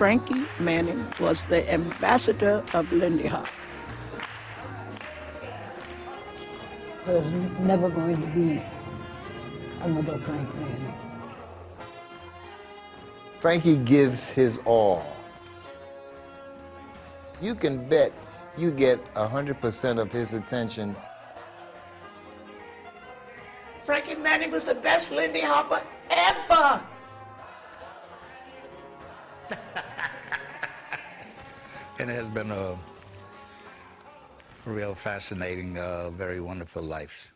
Frankie Manning was the ambassador of Lindy Hop. There's never going to be another Frank Manning. Frankie gives his all. You can bet you get 100% of his attention. Frankie Manning was the best Lindy Hopper ever. And it has been a real fascinating, very wonderful life.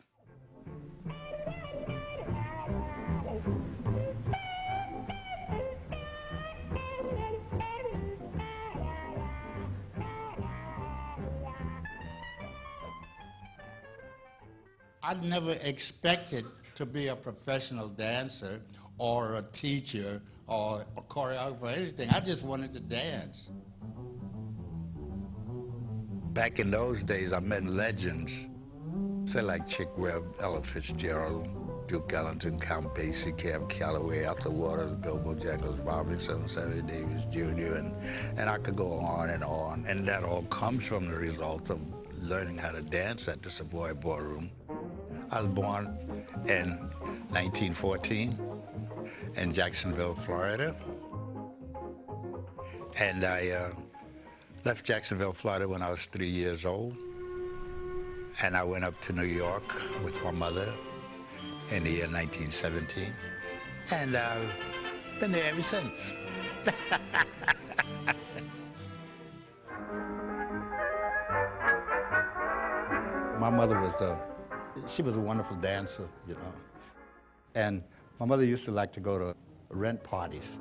I never expected to be a professional dancer or a teacher or a choreographer or anything. I just wanted to dance. Back in those days, I met legends, say like Chick Webb, Ella Fitzgerald, Duke Ellington, Count Basie, Cab Calloway, Arthur Waters, Bill Bojangles, Robinson, Sammy Davis Jr., and I could go on. And that all comes from the result of learning how to dance at the Savoy Ballroom. I was born in 1914 in Jacksonville, Florida. And I left Jacksonville, Florida when I was 3 years old. And I went up to New York with my mother in the year 1917. And I've been there ever since. My mother was she was a wonderful dancer, you know. And my mother used to like to go to rent parties.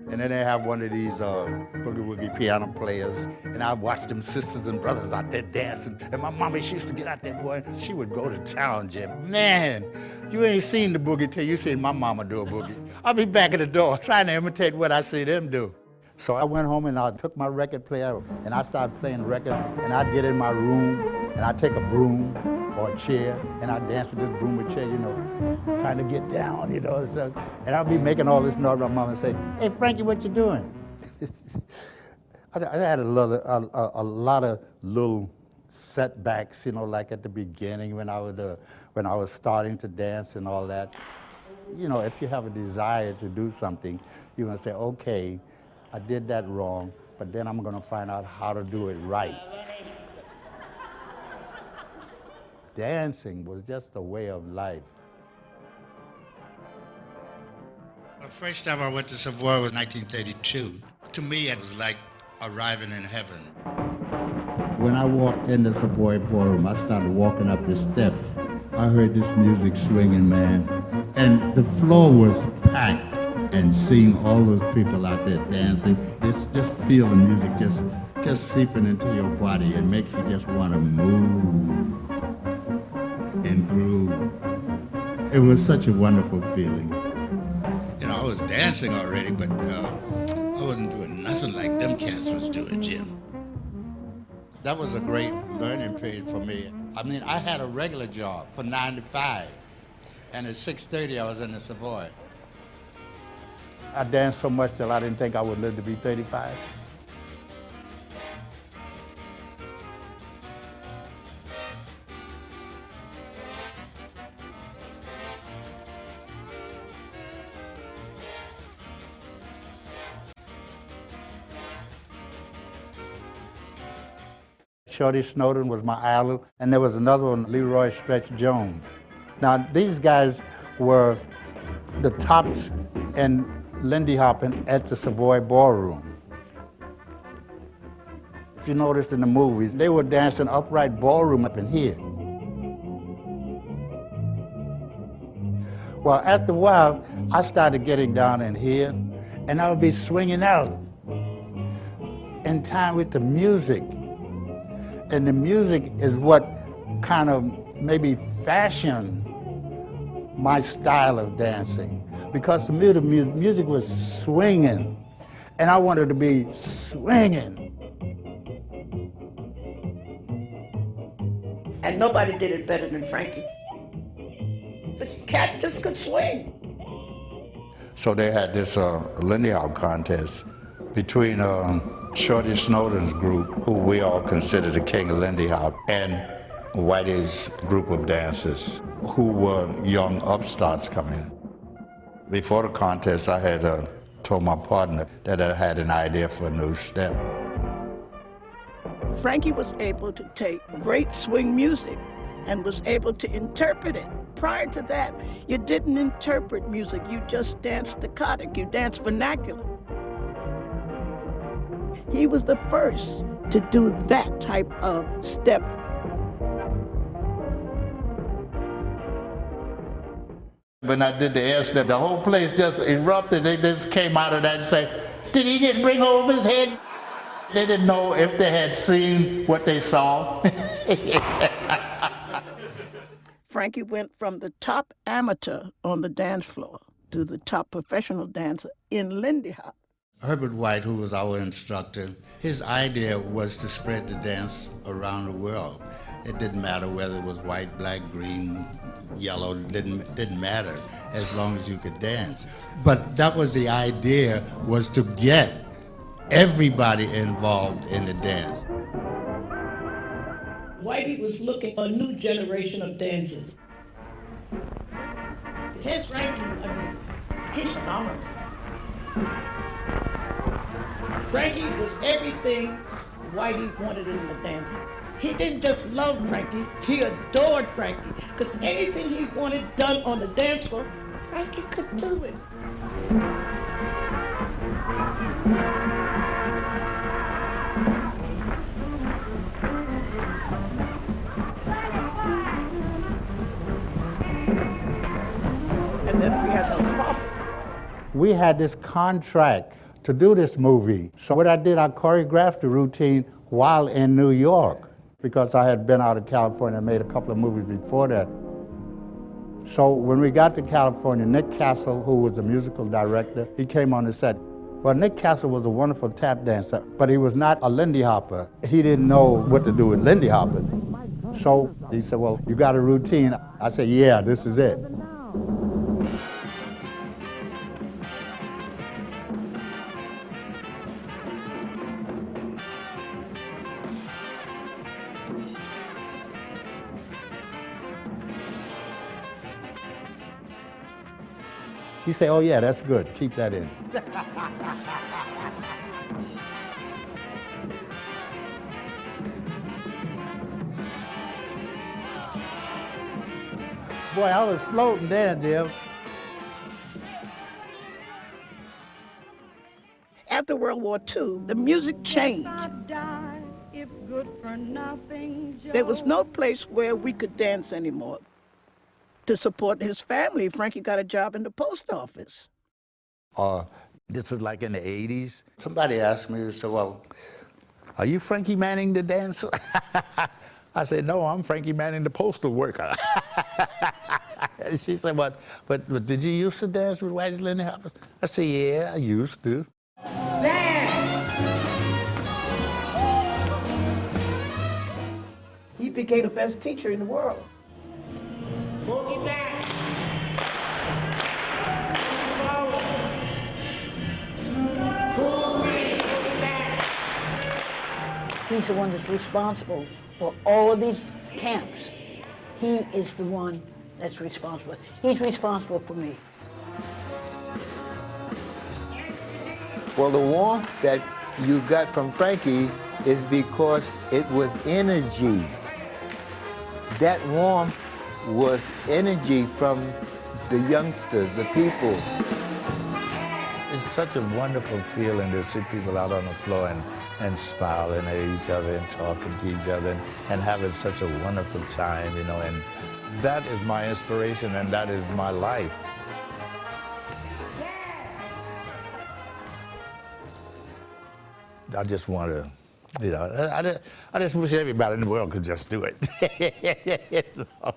And then they have one of these boogie-woogie piano players, and I'd watch them sisters and brothers out there dancing. And my mama, she used to get out there, boy, she would go to town, Jim. Man, you ain't seen the boogie till you seen my mama do a boogie. I'll be back at the door trying to imitate what I see them do. So I went home and I took my record player and I started playing the record, and I'd get in my room and I'd take a broom or a chair, and I'd dance with this broom or chair, you know, trying to get down, you know. So, and I'd be making all this noise. My mom would say, "Hey, Frankie, what you doing?" I had a lot of little setbacks, you know, like at the beginning when I was starting to dance and all that. You know, if you have a desire to do something, you're gonna say, "Okay, I did that wrong, but then I'm gonna find out how to do it right." Dancing was just a way of life. The first time I went to Savoy was 1932. To me, it was like arriving in heaven. When I walked in the Savoy Ballroom, I started walking up the steps. I heard this music swinging, man. And the floor was packed, and seeing all those people out there dancing, it's just feel the music just seeping into your body and makes you just want to move and groove. It was such a wonderful feeling. You know, I was dancing already, but I wasn't doing nothing like them cats was doing, Jim. That was a great learning period for me. I mean, I had a regular job from 9 to 5, and at 6:30 I was in the Savoy. I danced so much till I didn't think I would live to be 35. Shorty Snowden was my idol, and there was another one, Leroy Stretch Jones. Now, these guys were the tops in Lindy Hopping at the Savoy Ballroom. If you notice in the movies, they were dancing upright ballroom up in here. Well, after a while, I started getting down in here, and I would be swinging out in time with the music. And the music is what kind of maybe fashioned my style of dancing, because the music was swinging, and I wanted to be swinging. And nobody did it better than Frankie. The cat just could swing. So they had this Lindy Hop contest between Shorty Snowden's group, who we all consider the king of Lindy Hop, and Whitey's group of dancers, who were young upstarts coming. Before the contest, I had told my partner that I had an idea for a new step. Frankie was able to take great swing music and was able to interpret it. Prior to that, you didn't interpret music, you just danced staccato, you danced vernacular. He was the first to do that type of step. When I did the air step, the whole place just erupted. They just came out of that and said, did he just bring over his head? They didn't know if they had seen what they saw. Frankie went from the top amateur on the dance floor to the top professional dancer in Lindy Hop. Herbert White, who was our instructor, his idea was to spread the dance around the world. It didn't matter whether it was white, black, green, yellow, didn't matter as long as you could dance. But that was the idea, was to get everybody involved in the dance. Whitey was looking for a new generation of dancers. Here's Frankie, he's phenomenal. Frankie was everything Whitey wanted in the dance. He didn't just love Frankie, he adored Frankie. Because anything he wanted done on the dance floor, Frankie could do it. And then we had Ellis Pop. We had this contract to do this movie. So what I did, I choreographed the routine while in New York, because I had been out of California and made a couple of movies before that. So when we got to California, Nick Castle, who was the musical director, he came on the set. Well, Nick Castle was a wonderful tap dancer, but he was not a Lindy Hopper. He didn't know what to do with Lindy Hoppers. So he said, well, you got a routine? I said, yeah, this is it. He said, oh yeah, that's good, keep that in. Boy, I was floating there, Jim. After World War II, the music changed. There was no place where we could dance anymore. To support his family, Frankie got a job in the post office. This was like in the 80s. Somebody asked me, they said, well, are you Frankie Manning the dancer? I said, no, I'm Frankie Manning the postal worker. And she said, but did you used to dance with Whitey's Lindy Hoppers? I said, yeah, I used to. He became the best teacher in the world. He's the one that's responsible for all of these camps. He is the one that's responsible. He's responsible for me. Well, the warmth that you got from Frankie is because it was energy. That warmth was energy from the youngsters, the people. It's such a wonderful feeling to see people out on the floor and smiling at each other and talking to each other and having such a wonderful time, you know, and that is my inspiration and that is my life. I just want to, you know, I just wish everybody in the world could just do it. You know?